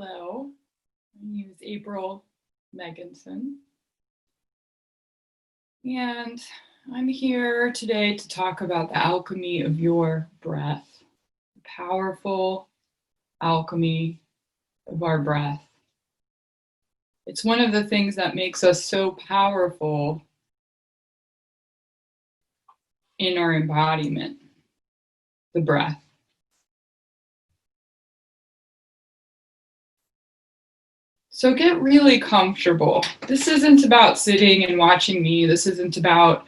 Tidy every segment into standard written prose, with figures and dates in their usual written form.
Hello, my name is April Megginson, and I'm here today to talk about the alchemy of your breath, the powerful alchemy of our breath. It's one of the things that makes us so powerful in our embodiment, the breath. So get really comfortable. This isn't about sitting and watching me. This isn't about,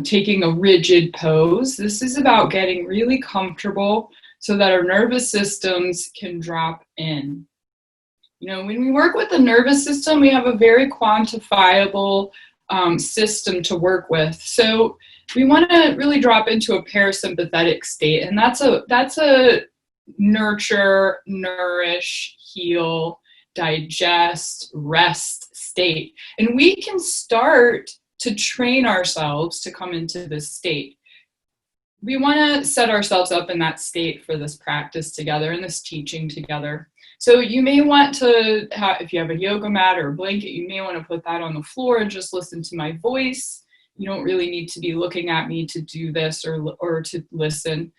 taking a rigid pose. This is about getting really comfortable so that our nervous systems can drop in. When we work with the nervous system, we have a very quantifiable system to work with. So we want to really drop into a parasympathetic state, and that's a nurture, nourish, heal, digest, rest state. And we can start to train ourselves to come into this state. We want to set ourselves up in that state for this practice together and this teaching together. So you may want to if you have a yoga mat or a blanket, you may want to put that on the floor and just listen to my voice. You don't really need to be looking at me to do this or to listen.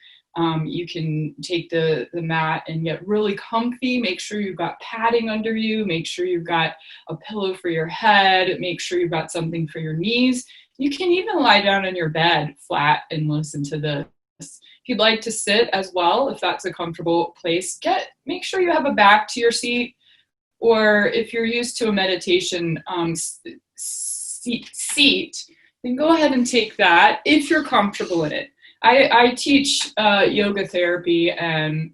You can take the mat and get really comfy. Make sure you've got padding under you. Make sure you've got a pillow for your head. Make sure you've got something for your knees. You can even lie down in your bed flat and listen to this. If you'd like to sit as well, if that's a comfortable place, make sure you have a back to your seat. Or if you're used to a meditation seat, then go ahead and take that if you're comfortable in it. I teach yoga therapy and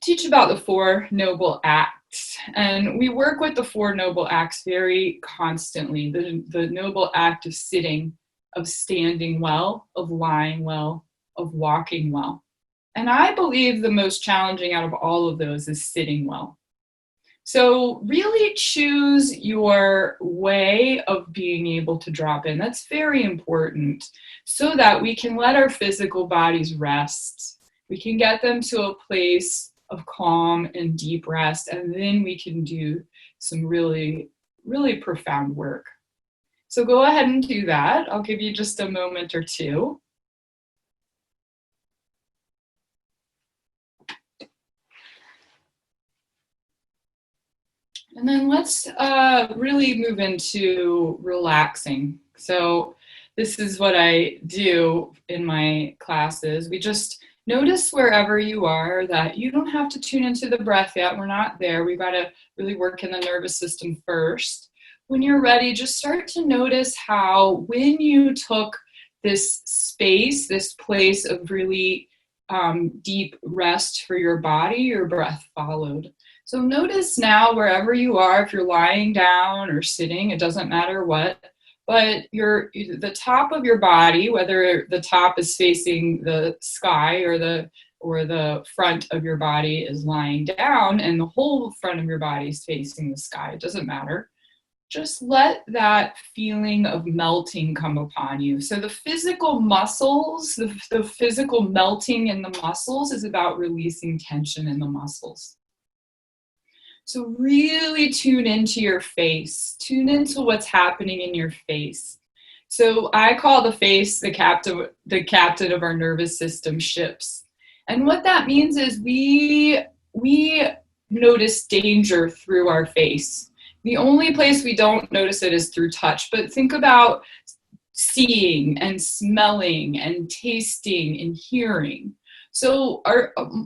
teach about the Four Noble Acts. And we work with the Four Noble Acts very constantly. The noble act of sitting, of standing well, of lying well, of walking well. And I believe the most challenging out of all of those is sitting well. So really choose your way of being able to drop in. That's very important so that we can let our physical bodies rest. We can get them to a place of calm and deep rest, and then we can do some really, really profound work. So go ahead and do that. I'll give you just a moment or two. And then let's really move into relaxing. So this is what I do in my classes. We just notice wherever you are that you don't have to tune into the breath yet. We're not there. We've got to really work in the nervous system first. When you're ready, just start to notice how when you took this space, this place of really deep rest for your body, your breath followed. So notice now wherever you are, if you're lying down or sitting, it doesn't matter what, but the top of your body, whether the top is facing the sky or the front of your body is lying down and the whole front of your body is facing the sky, it doesn't matter. Just let that feeling of melting come upon you. So the physical muscles, the physical melting in the muscles is about releasing tension in the muscles. So really tune into your face. Tune into what's happening in your face. So I call the face the captain of our nervous system ships. And what that means is we notice danger through our face. The only place we don't notice it is through touch. But think about seeing and smelling and tasting and hearing. So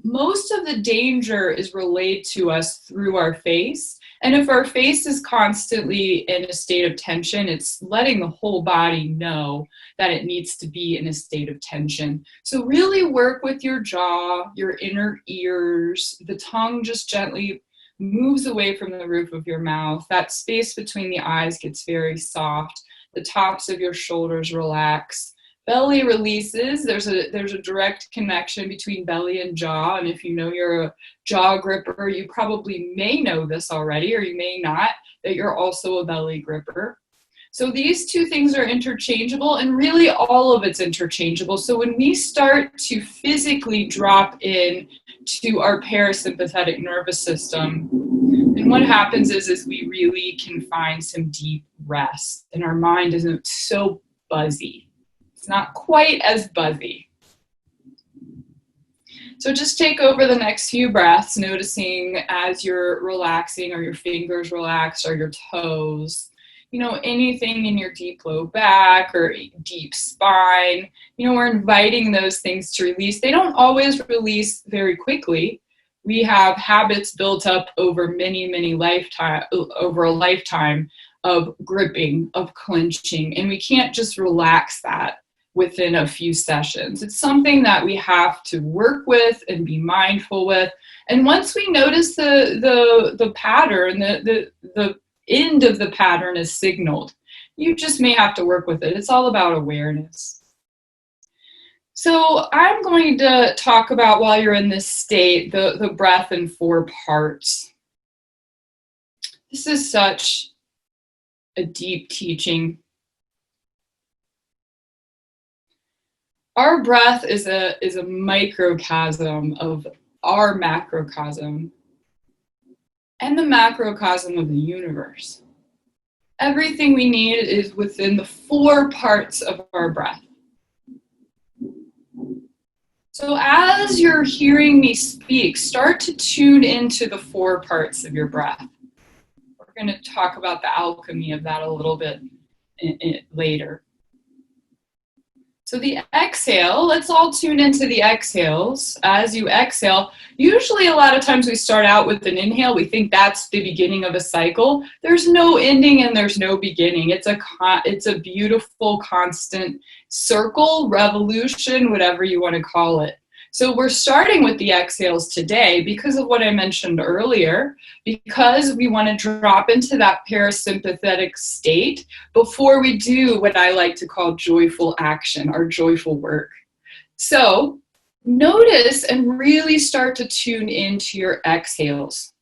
most of the danger is relayed to us through our face. And if our face is constantly in a state of tension, it's letting the whole body know that it needs to be in a state of tension. So really work with your jaw, your inner ears. The tongue just gently moves away from the roof of your mouth. That space between the eyes gets very soft. The tops of your shoulders relax. Belly releases. There's a direct connection between belly and jaw. And if you know you're a jaw gripper, you probably may know this already, or you may not, that you're also a belly gripper. So these two things are interchangeable, and really all of it's interchangeable. So when we start to physically drop in to our parasympathetic nervous system, and what happens is we really can find some deep rest, and our mind isn't so buzzy. It's not quite as buzzy. So just take over the next few breaths, noticing as you're relaxing, or your fingers relax, or your toes, you know, anything in your deep low back or deep spine, you know, we're inviting those things to release. They don't always release very quickly. We have habits built up over over a lifetime of gripping, of clenching, and we can't just relax that within a few sessions. It's something that we have to work with and be mindful with. And once we notice the pattern, the end of the pattern is signaled, you just may have to work with it. It's all about awareness. So I'm going to talk about, while you're in this state, the breath in 4 parts. This is such a deep teaching. Our breath is a microcosm of our macrocosm and the macrocosm of the universe. Everything we need is within the 4 parts of our breath. So as you're hearing me speak, start to tune into the 4 parts of your breath. We're going to talk about the alchemy of that a little bit later. So the exhale, let's all tune into the exhales. As you exhale, usually a lot of times we start out with an inhale. We think that's the beginning of a cycle. There's no ending and there's no beginning. It's a beautiful, constant circle, revolution, whatever you want to call it. So we're starting with the exhales today because of what I mentioned earlier, because we want to drop into that parasympathetic state before we do what I like to call joyful action, or joyful work. So notice and really start to tune into your exhales.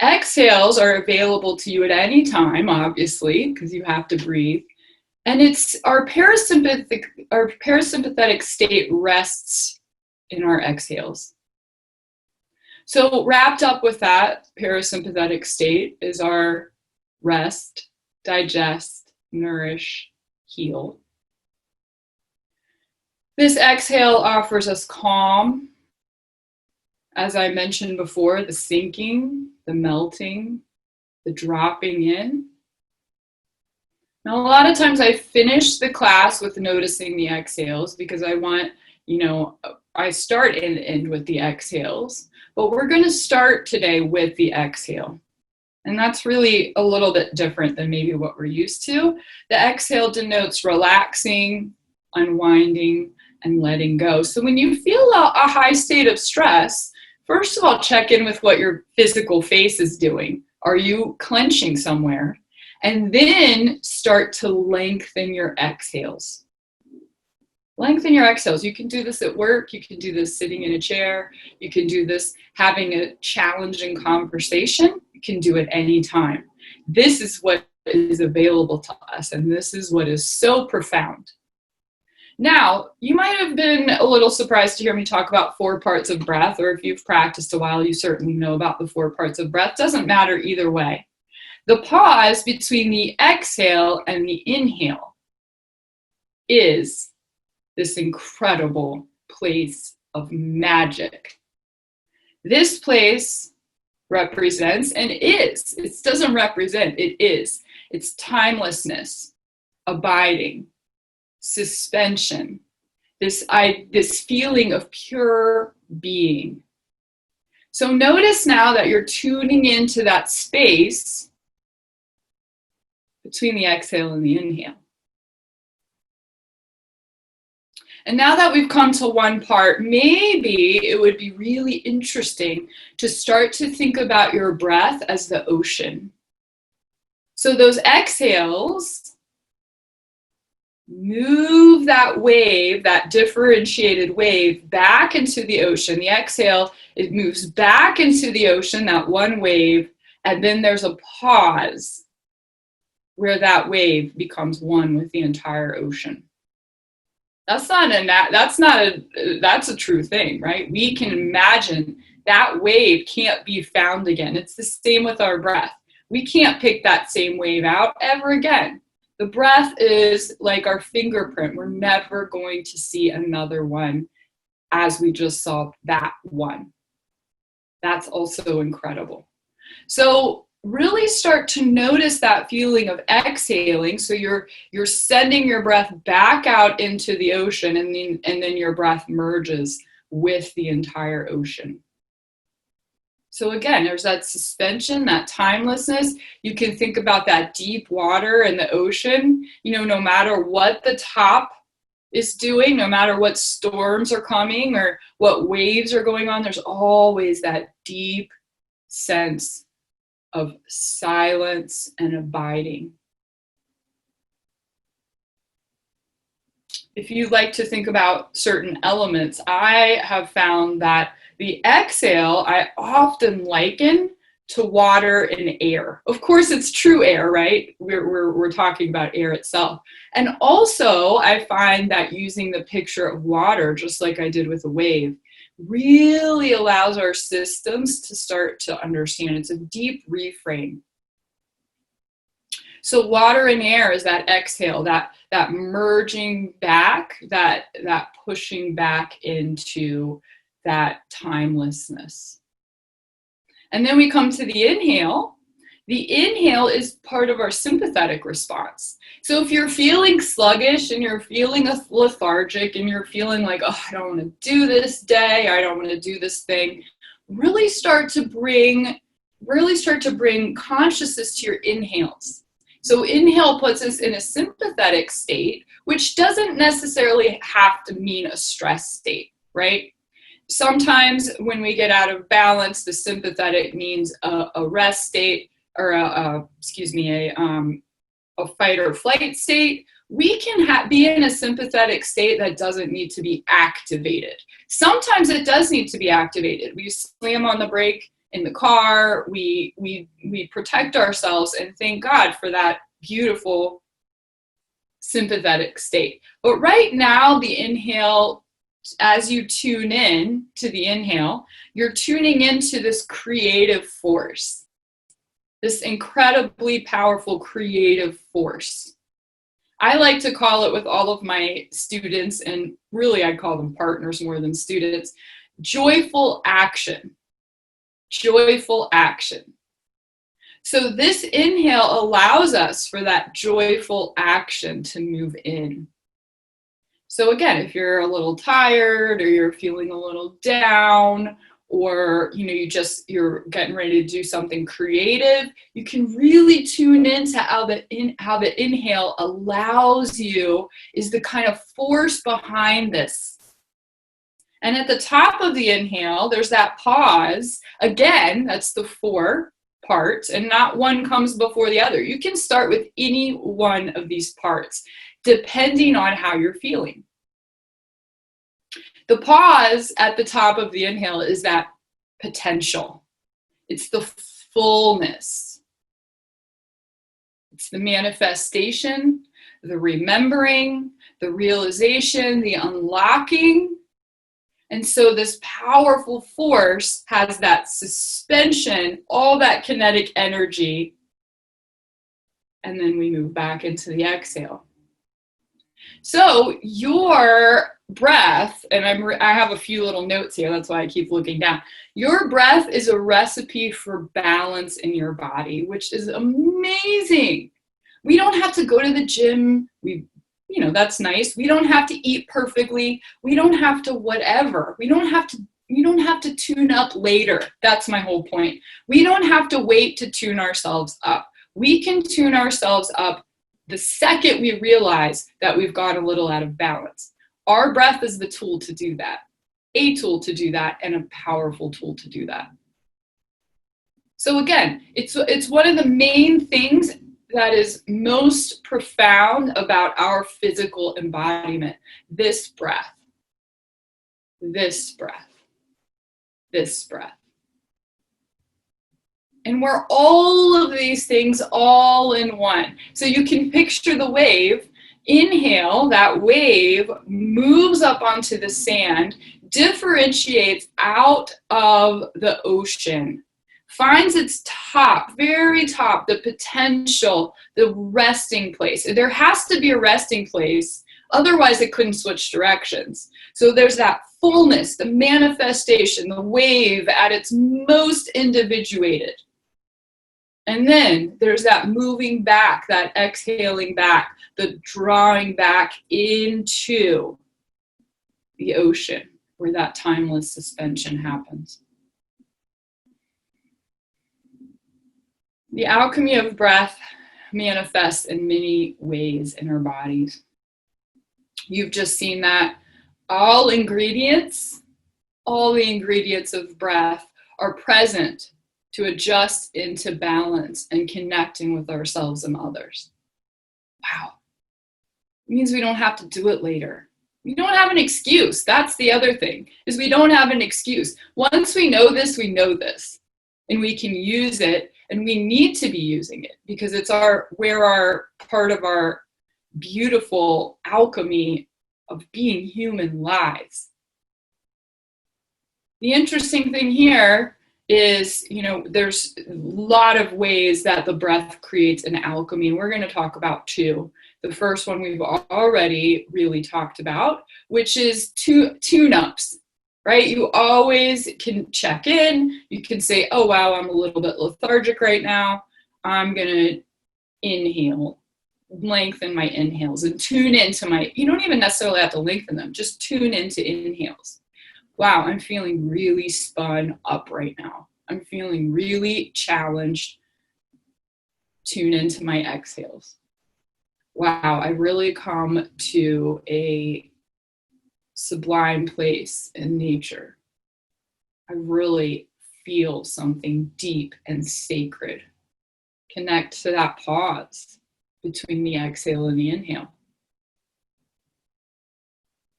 Exhales are available to you at any time, obviously, because you have to breathe. And it's our parasympathetic state rests in our exhales. So wrapped up with that parasympathetic state is our rest, digest, nourish, heal. This exhale offers us calm. As I mentioned before, the sinking, the melting, the dropping in. Now, a lot of times I finish the class with noticing the exhales because I want, I start and end with the exhales, but we're going to start today with the exhale. And that's really a little bit different than maybe what we're used to. The exhale denotes relaxing, unwinding, and letting go. So when you feel a high state of stress, first of all, check in with what your physical face is doing. Are you clenching somewhere? And then start to lengthen your exhales. Lengthen your exhales. You can do this at work. You can do this sitting in a chair. You can do this having a challenging conversation. You can do it anytime. This is what is available to us, and this is what is so profound. Now, you might have been a little surprised to hear me talk about 4 parts of breath, or if you've practiced a while, you certainly know about the 4 parts of breath. Doesn't matter either way. The pause between the exhale and the inhale is this incredible place of magic. This place represents, and is, it doesn't represent, it is. It's timelessness, abiding, suspension, this feeling of pure being. So notice now that you're tuning into that space between the exhale and the inhale. And now that we've come to one part, maybe it would be really interesting to start to think about your breath as the ocean. So those exhales move that wave, that differentiated wave, back into the ocean. The exhale, it moves back into the ocean, that one wave, and then there's a pause. where that wave becomes one with the entire ocean. That's a true thing, right? We can imagine that wave can't be found again. It's the same with our breath. We can't pick that same wave out ever again. The breath is like our fingerprint. We're never going to see another one as we just saw that one. That's also incredible. So really start to notice that feeling of exhaling. So you're sending your breath back out into the ocean, and then your breath merges with the entire ocean. So again, there's that suspension, that timelessness. You can think about that deep water in the ocean. No matter what the top is doing, no matter what storms are coming or what waves are going on, there's always that deep sense of silence and abiding. If you like to think about certain elements, I have found that the exhale I often liken to water and air. Of course, it's true air, right? We're talking about air itself. And also, I find that using the picture of water, just like I did with a wave, really allows our systems to start to understand. It's a deep reframe. So water and air is that exhale, that merging back, that pushing back into that timelessness. And then we come to the inhale. The inhale is part of our sympathetic response. So if you're feeling sluggish and you're feeling lethargic and you're feeling like, oh, I don't want to do this day, I don't want to do this thing, really start to bring consciousness to your inhales. So inhale puts us in a sympathetic state, which doesn't necessarily have to mean a stress state, right? Sometimes when we get out of balance, the sympathetic means a rest state, or a fight or flight state. We can be in a sympathetic state that doesn't need to be activated. Sometimes it does need to be activated. We slam on the brake in the car, we protect ourselves and thank God for that beautiful sympathetic state. But right now, the inhale, as you tune in to the inhale, you're tuning into this creative force, this incredibly powerful creative force. I like to call it, with all of my students, and really I call them partners more than students, joyful action. Joyful action. So this inhale allows us for that joyful action to move in. So again, if you're a little tired or you're feeling a little down, or you're getting ready to do something creative, you can really tune into how the inhale allows you, is the kind of force behind this. And at the top of the inhale, there's that pause. Again, that's the 4 parts, and not one comes before the other. You can start with any one of these parts, depending on how you're feeling. The pause at the top of the inhale is that potential. It's the fullness. It's the manifestation, the remembering, the realization, the unlocking. And so this powerful force has that suspension, all that kinetic energy, and then we move back into the exhale. So your breath, and I have a few little notes here, that's why I keep looking down. Your breath is a recipe for balance in your body, which is amazing. We don't have to go to the gym. That's nice. We don't have to eat perfectly. We don't have to whatever. We don't have to tune up later. That's my whole point. We don't have to wait to tune ourselves up. We can tune ourselves up the second we realize that we've got a little out of balance. Our breath is the tool to do that, a tool to do that, and a powerful tool to do that. So again, it's one of the main things that is most profound about our physical embodiment. This breath, this breath, this breath. And we're all of these things all in one. So you can picture the wave. Inhale, that wave moves up onto the sand, differentiates out of the ocean, finds its top, very top, the potential, the resting place. There has to be a resting place, otherwise it couldn't switch directions. So there's that fullness, the manifestation, the wave at its most individuated. And then there's that moving back, that exhaling back, the drawing back into the ocean where that timeless suspension happens. The alchemy of breath manifests in many ways in our bodies. You've just seen that all the ingredients of breath are present to adjust into balance and connecting with ourselves and others. Wow. It means we don't have to do it later. We don't have an excuse. That's the other thing, is we don't have an excuse. Once we know this, and we can use it, and we need to be using it because it's where our part of our beautiful alchemy of being human lies. The interesting thing here is, there's a lot of ways that the breath creates an alchemy, and we're going to talk about two. The first one we've already really talked about, which is tune-ups, right? You always can check in. You can say, oh, wow, I'm a little bit lethargic right now. I'm going to inhale, lengthen my inhales, and tune into you don't even necessarily have to lengthen them, just tune into inhales. Wow, I'm feeling really spun up right now. I'm feeling really challenged. Tune into my exhales. Wow, I really come to a sublime place in nature. I really feel something deep and sacred. Connect to that pause between the exhale and the inhale.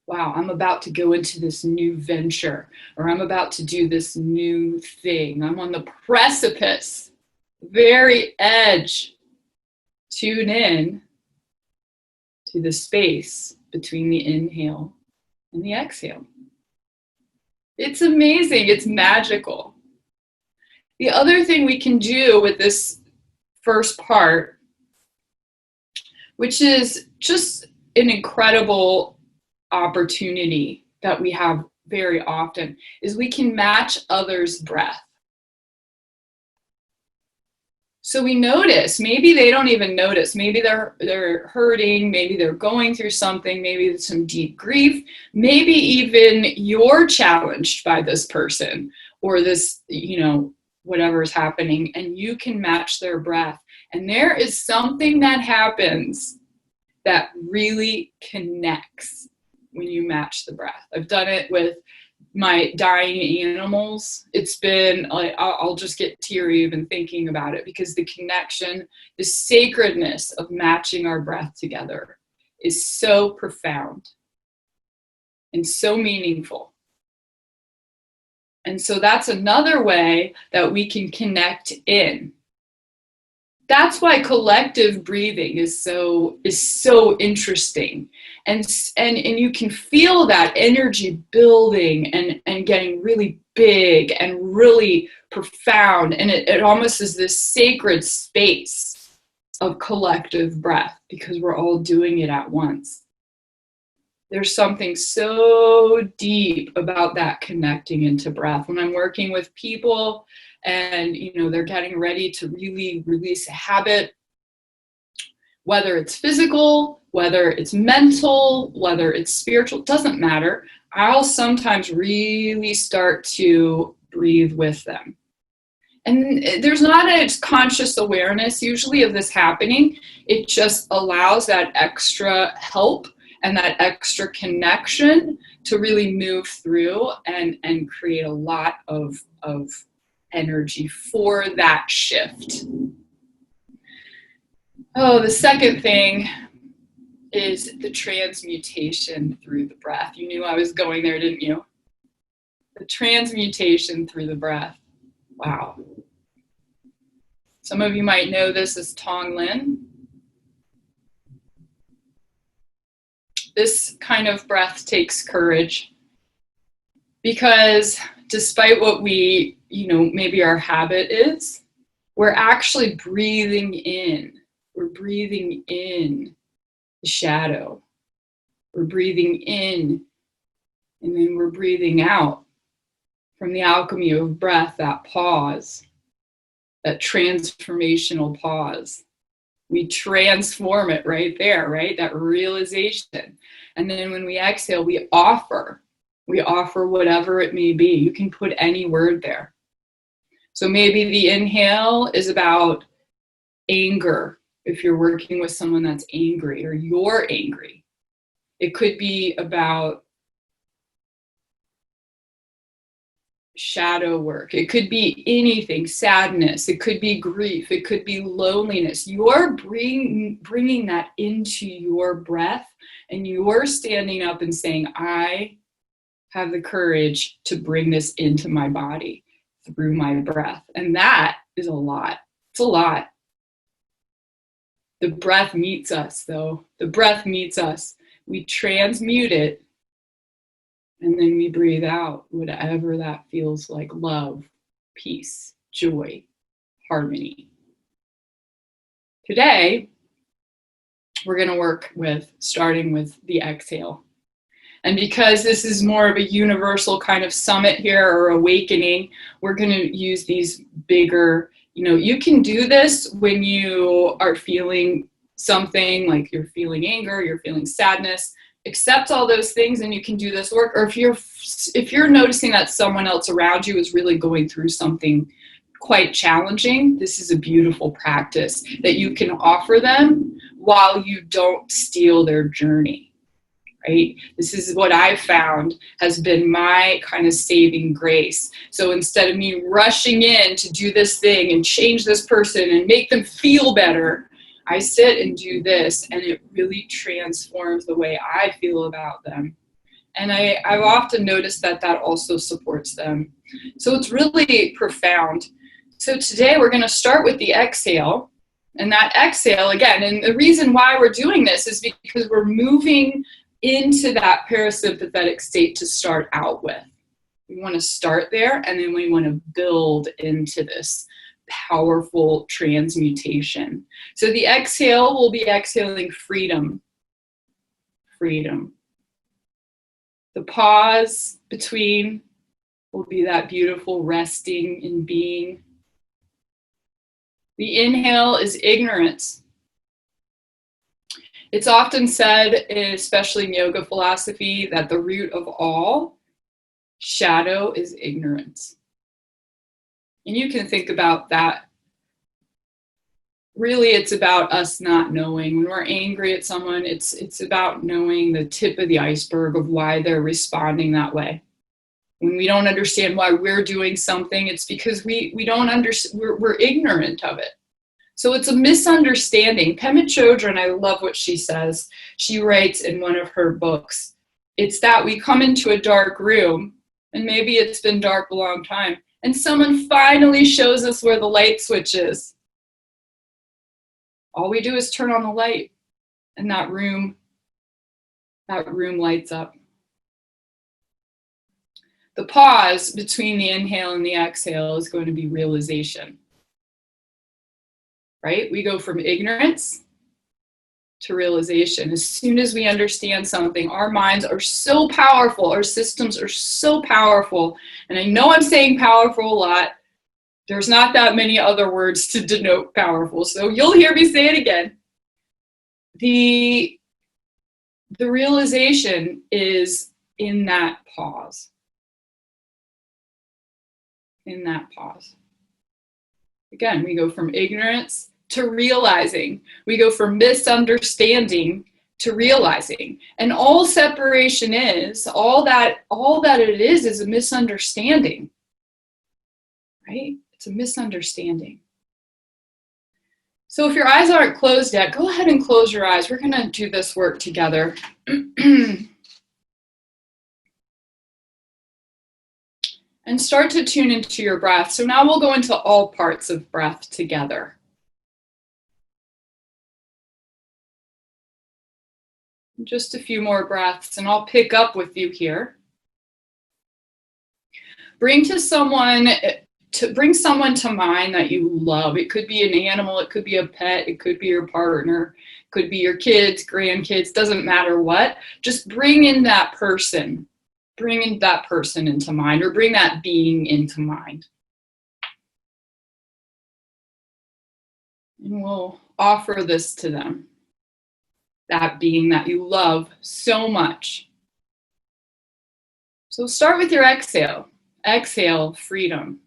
Wow, I'm about to go into this new venture, or I'm about to do this new thing. I'm on the precipice, very edge. Tune in to the space between the inhale and the exhale. It's amazing. It's magical. The other thing we can do with this first part, which is just an incredible opportunity that we have very often, is we can match others' breath. So we notice, maybe they don't even notice, maybe they're hurting, maybe they're going through something, maybe it's some deep grief, maybe even you're challenged by this person or this, whatever is happening, and you can match their breath. And there is something that happens that really connects when you match the breath. I've done it with my dying animals. It's been like, I'll just get teary even thinking about it, because the connection, the sacredness of matching our breath together is so profound and so meaningful. And so that's another way that we can connect in. That's why collective breathing is so interesting. And you can feel that energy building and getting really big and really profound. And it almost is this sacred space of collective breath, because we're all doing it at once. There's something so deep about that connecting into breath. When I'm working with people and they're getting ready to really release a habit, whether it's physical, whether it's mental, whether it's spiritual, doesn't matter. I'll sometimes really start to breathe with them. And there's not a conscious awareness usually of this happening. It just allows that extra help and that extra connection to really move through and create a lot of energy for that shift. Oh, the second thing is the transmutation through the breath. You knew I was going there, didn't you? The transmutation through the breath. Wow. Some of you might know this as Tong Lin. This kind of breath takes courage because despite what we, maybe our habit is, we're actually breathing in. We're breathing in the shadow. We're breathing in, and then we're breathing out from the alchemy of breath, that pause, that transformational pause. We transform it right there, right? That realization. And then when we exhale, we offer whatever it may be. You can put any word there. So maybe the inhale is about anger, if you're working with someone that's angry or you're angry. It could be about shadow work. It could be anything, sadness. It could be grief. It could be loneliness. You're bringing that into your breath, and you're standing up and saying, I have the courage to bring this into my body through my breath. And that is a lot. It's a lot. The breath meets us, though. The breath meets us. We transmute it, and then we breathe out whatever that feels like: love, peace, joy, harmony. Today, we're going to work with starting with the exhale. And because this is more of a universal kind of summit here, or awakening, we're going to use these bigger, you can do this when you are feeling something, like you're feeling anger, you're feeling sadness. Accept all those things and you can do this work. Or if you're noticing that someone else around you is really going through something quite challenging, this is a beautiful practice that you can offer them while you don't steal their journey, right? This is what I've found has been my kind of saving grace. So instead of me rushing in to do this thing and change this person and make them feel better, I sit and do this, and it really transforms the way I feel about them. And I've often noticed that also supports them. So it's really profound. So today we're going to start with the exhale. And that exhale, again, and the reason why we're doing this is because we're moving into that parasympathetic state to start out with. We want to start there, and then we want to build into this powerful transmutation. So the exhale will be exhaling freedom. Freedom. The pause between will be that beautiful resting in being. The inhale is ignorance. It's often said, especially in yoga philosophy, that the root of all shadow is ignorance. And you can think about that. Really, it's about us not knowing. When we're angry at someone, it's about knowing the tip of the iceberg of why they're responding that way. When we don't understand why we're doing something, it's because we don't understand, we're ignorant of it. So it's a misunderstanding. Pema Chodron, I love what she says. She writes in one of her books, it's that we come into a dark room, and maybe it's been dark a long time, and someone finally shows us where the light switch is. All we do is turn on the light, and that room lights up. The pause between the inhale and the exhale is going to be realization. Right? We go from ignorance to realization. As soon as we understand something, our minds are so powerful, our systems are so powerful. And I know I'm saying powerful a lot. There's not that many other words to denote powerful, so you'll hear me say it again. The realization is in that pause. In that pause. Again, we go from ignorance to realizing. We go from misunderstanding to realizing. And all separation is, all that it is a misunderstanding. Right? It's a misunderstanding. So if your eyes aren't closed yet, go ahead and close your eyes. We're going to do this work together. And start to tune into your breath. So now we'll go into all parts of breath together. Just a few more breaths, and I'll pick up with you here. Bring someone to mind that you love. It could be an animal, it could be a pet, it could be your partner, it could be your kids, grandkids, doesn't matter what. Just bring in that person. Bring in that person into mind, or bring that being into mind. And we'll offer this to them. That being that you love so much. So start with your exhale. Exhale, freedom.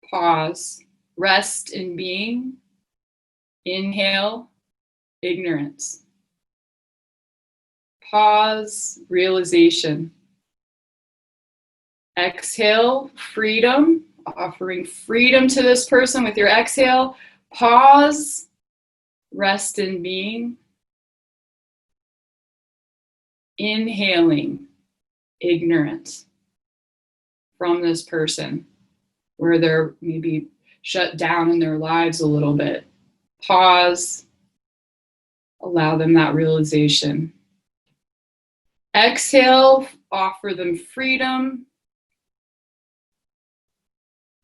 Pause, rest in being. Inhale, ignorance. Pause, realization. Exhale, freedom, offering freedom to this person with your exhale. Pause, rest in being. Inhaling, ignorance from this person, where they're maybe shut down in their lives a little bit. Pause, allow them that realization. Exhale, offer them freedom.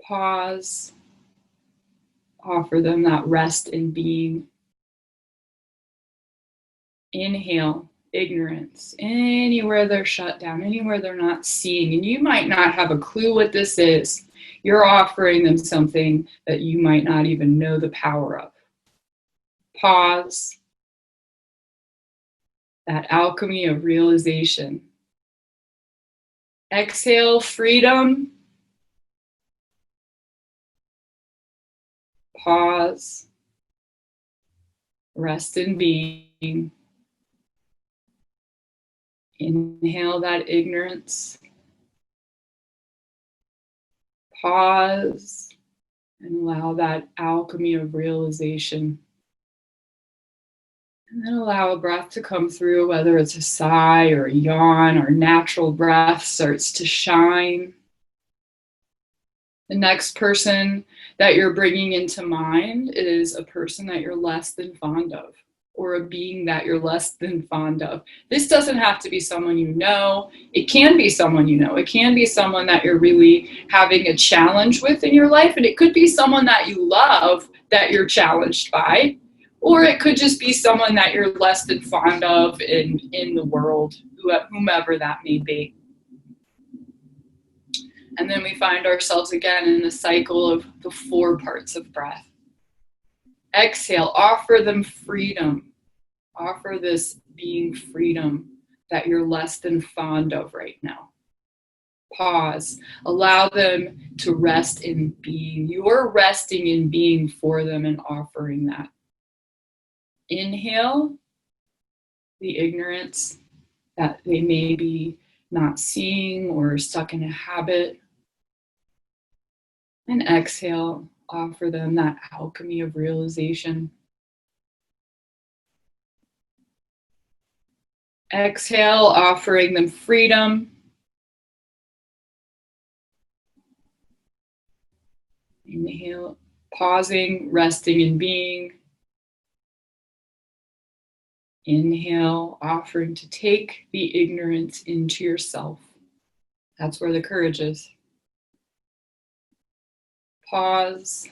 Pause, offer them that rest in being. Inhale, ignorance, anywhere they're shut down, anywhere they're not seeing, and you might not have a clue what this is. You're offering them something that you might not even know the power of. Pause, that alchemy of realization. Exhale, freedom. Pause, rest in being. Inhale that ignorance. Pause and allow that alchemy of realization. And then allow a breath to come through, whether it's a sigh or a yawn or natural breath starts to shine. The next person that you're bringing into mind is a person that you're less than fond of, or a being that you're less than fond of. This doesn't have to be someone you know. It can be someone you know. It can be someone that you're really having a challenge with in your life, and it could be someone that you love that you're challenged by, or it could just be someone that you're less than fond of in the world, whomever that may be. And then we find ourselves again in the cycle of the 4 parts of breath. Exhale, offer them freedom. Offer this being freedom that you're less than fond of right now. Pause. Allow them to rest in being. You're resting in being for them and offering that. Inhale the ignorance that they may be not seeing or stuck in a habit. And exhale, offer them that alchemy of realization. Exhale, offering them freedom. Inhale, pausing, resting in being. Inhale, offering to take the ignorance into yourself. That's where the courage is. Pause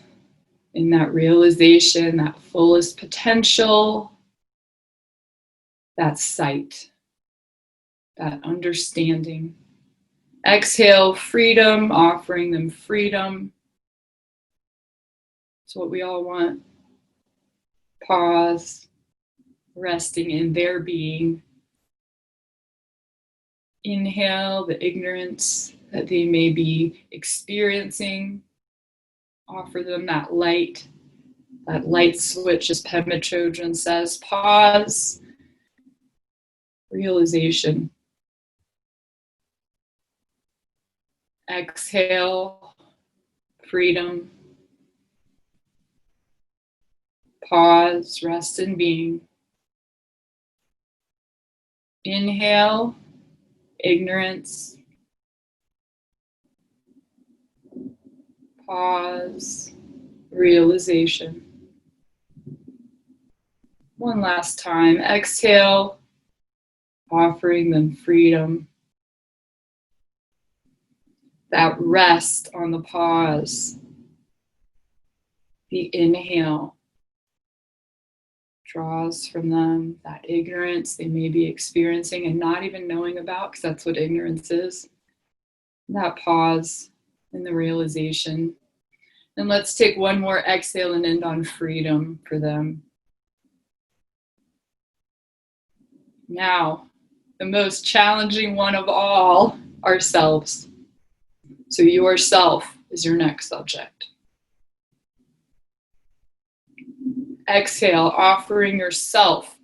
in that realization, that fullest potential, that sight, that understanding. Exhale, freedom, offering them freedom. It's what we all want. Pause, resting in their being. Inhale the ignorance that they may be experiencing. Offer them that light switch, as Pema Chodron says. Pause, realization. Exhale, freedom. Pause, rest in being. Inhale, ignorance. Pause, realization. One last time. Exhale, offering them freedom. That rest on the pause. The inhale draws from them that ignorance they may be experiencing and not even knowing about, because that's what ignorance is. That pause and the realization. And let's take one more exhale and end on freedom for them. Now, the most challenging one of all, ourselves. So yourself is your next subject. Exhale, offering yourself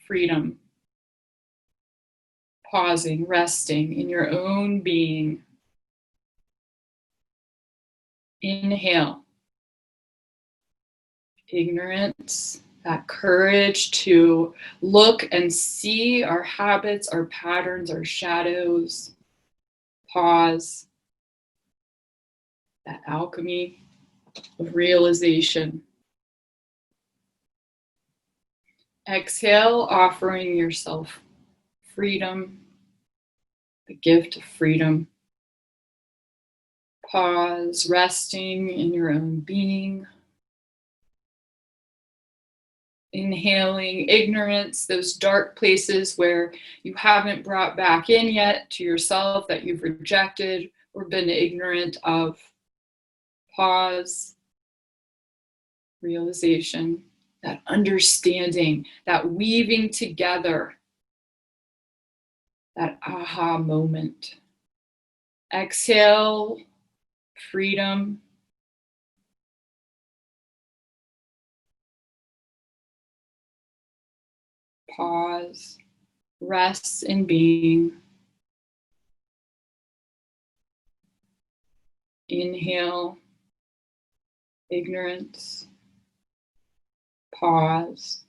freedom. Pausing, resting in your own being. Inhale. Ignorance, that courage to look and see our habits, our patterns, our shadows. Pause. That alchemy of realization. Exhale, offering yourself freedom, the gift of freedom. Pause, resting in your own being. Inhaling ignorance, those dark places where you haven't brought back in yet to yourself that you've rejected or been ignorant of. Pause, realization, that understanding, that weaving together, that aha moment. Exhale, freedom. Pause, rest in being. Inhale, ignorance. Pause,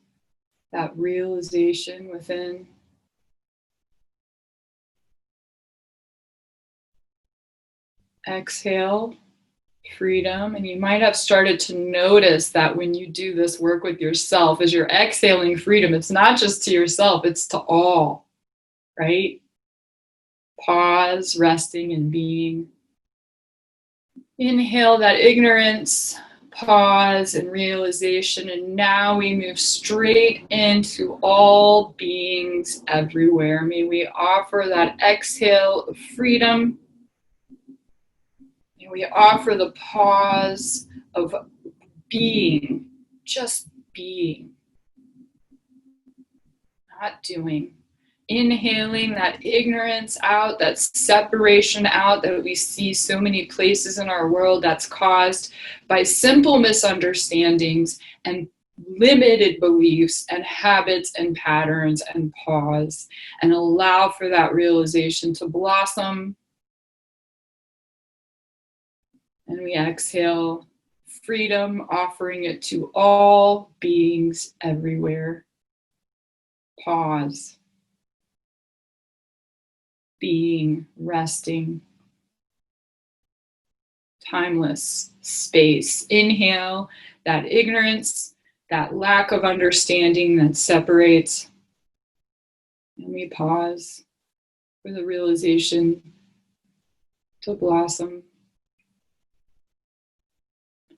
that realization within. Exhale, freedom. And you might have started to notice that when you do this work with yourself, as you're exhaling freedom, it's not just to yourself, it's to all, right? Pause, resting in being. Inhale that ignorance, pause and realization, and now we move straight into all beings everywhere. May we offer that exhale of freedom. May we offer the pause of being, just being, not doing. Inhaling that ignorance out, that separation out that we see so many places in our world that's caused by simple misunderstandings and limited beliefs and habits and patterns, and pause and allow for that realization to blossom. And we exhale freedom, offering it to all beings everywhere. Pause. Being, resting, timeless space. Inhale that ignorance, that lack of understanding that separates. And we pause for the realization to blossom.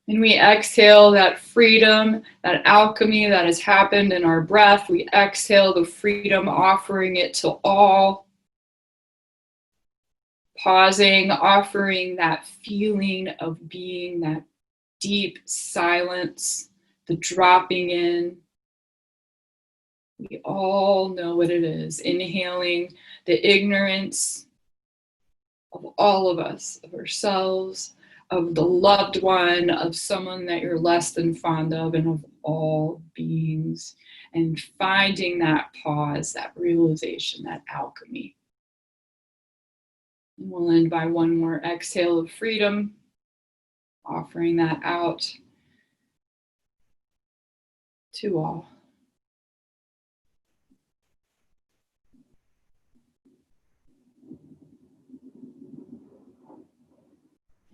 And we exhale that freedom, that alchemy that has happened in our breath. We exhale the freedom, offering it to all. Pausing, offering that feeling of being, that deep silence, the dropping in. We all know what it is. Inhaling the ignorance of all of us, of ourselves, of the loved one, of someone that you're less than fond of, and of all beings. And finding that pause, that realization, that alchemy. And we'll end by one more exhale of freedom, offering that out to all.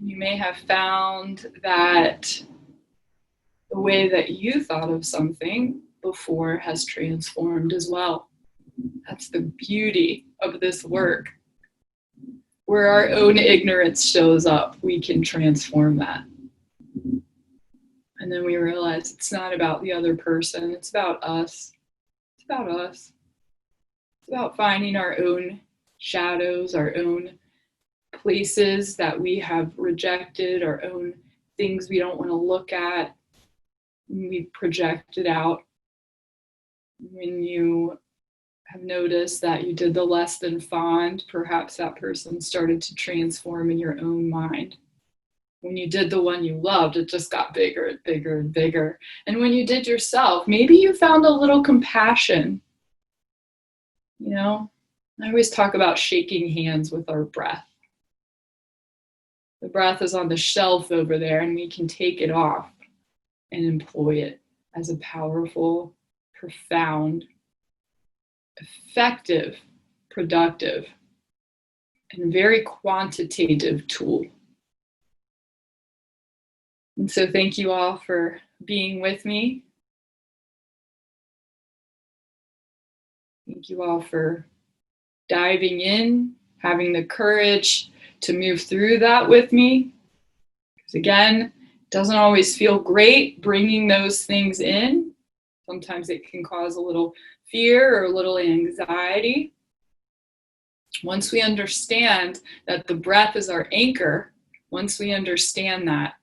You may have found that the way that you thought of something before has transformed as well. That's the beauty of this work. Where our own ignorance shows up, we can transform that. And then we realize it's not about the other person, it's about us. It's about us. It's about finding our own shadows, our own places that we have rejected, our own things we don't want to look at, and we project it out. When you have noticed that you did the less than fond, perhaps that person started to transform in your own mind. When you did the one you loved, it just got bigger and bigger and bigger. And when you did yourself, maybe you found a little compassion. You know, I always talk about shaking hands with our breath. The breath is on the shelf over there, and we can take it off and employ it as a powerful, profound, effective, productive, and very quantitative tool. And so thank you all for being with me. Thank you all for diving in, having the courage to move through that with me. Because again, it doesn't always feel great bringing those things in. Sometimes it can cause a little fear or a little anxiety. Once we understand that the breath is our anchor, once we understand that,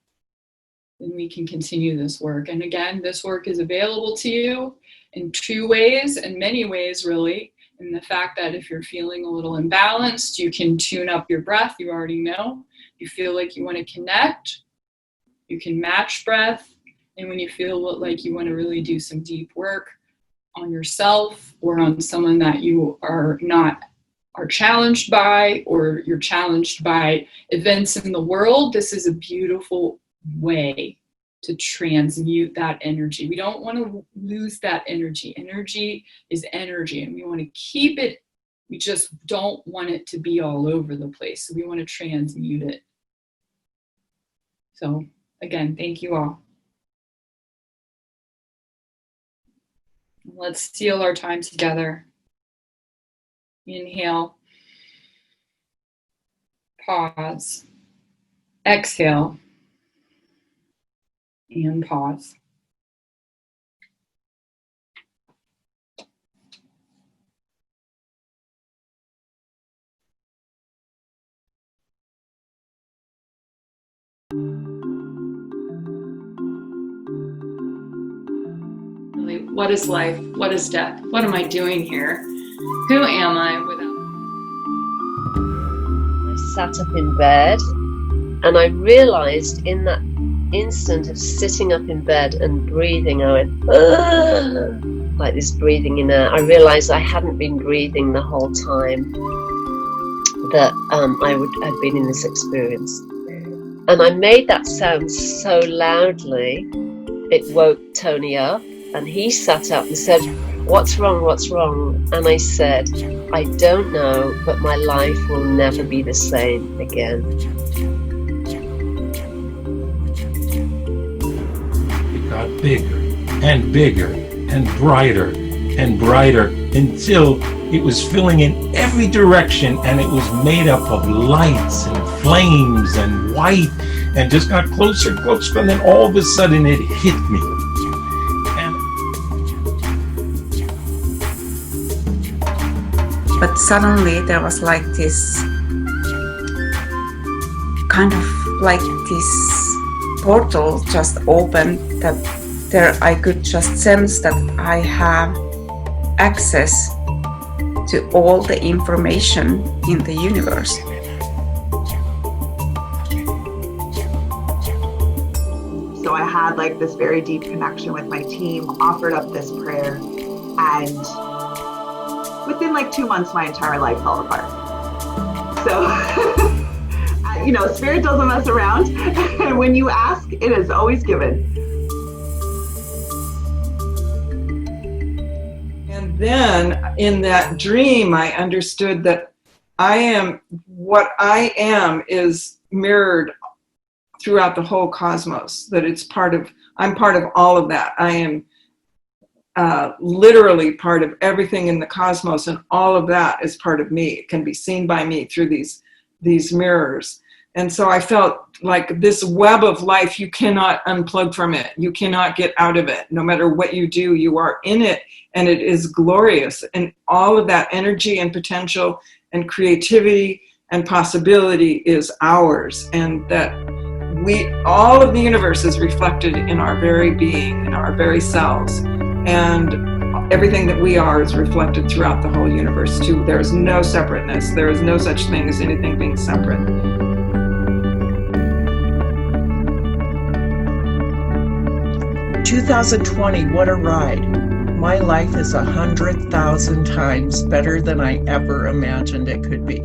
then we can continue this work. And again, this work is available to you in two ways, and many ways really. And the fact that if you're feeling a little imbalanced, you can tune up your breath, you already know. You feel like you want to connect, you can match breath. And when you feel like you want to really do some deep work on yourself or on someone that you are challenged by, or you're challenged by events in the world, this is a beautiful way to transmute that energy. We don't want to lose that energy. Energy is energy, and we want to keep it. We just don't want it to be all over the place. So we want to transmute it. So again, thank you all. Let's seal our time together. Inhale. Pause. Exhale. And pause. Really, what is life? What is death? What am I doing here? Who am I without? I sat up in bed, and I realized in that instant of sitting up in bed and breathing, I went, like this breathing in air. I realized I hadn't been breathing the whole time that I had been in this experience. And I made that sound so loudly, it woke Tony up, and he sat up and said, "What's wrong? What's wrong?" And I said, "I don't know, but my life will never be the same again." Got bigger and bigger and brighter until it was filling in every direction, and it was made up of lights and flames and white, and just got closer and closer, and then all of a sudden it hit me. But suddenly there was like this kind of like this portal just opened, that there I could just sense that I have access to all the information in the universe. So I had like this very deep connection with my team, offered up this prayer, and within like 2 months, my entire life fell apart. So you know, spirit doesn't mess around. And when you ask, it is always given. And then in that dream, I understood that what I am is mirrored throughout the whole cosmos, that I'm part of all of that. I am literally part of everything in the cosmos, and all of that is part of me. It can be seen by me through these mirrors. And so I felt like this web of life, you cannot unplug from it. You cannot get out of it. No matter what you do, you are in it, and it is glorious. And all of that energy and potential and creativity and possibility is ours. And that all of the universe is reflected in our very being, in our very selves. And everything that we are is reflected throughout the whole universe too. There is no separateness. There is no such thing as anything being separate. 2020, what a ride. My life is 100,000 times better than I ever imagined it could be.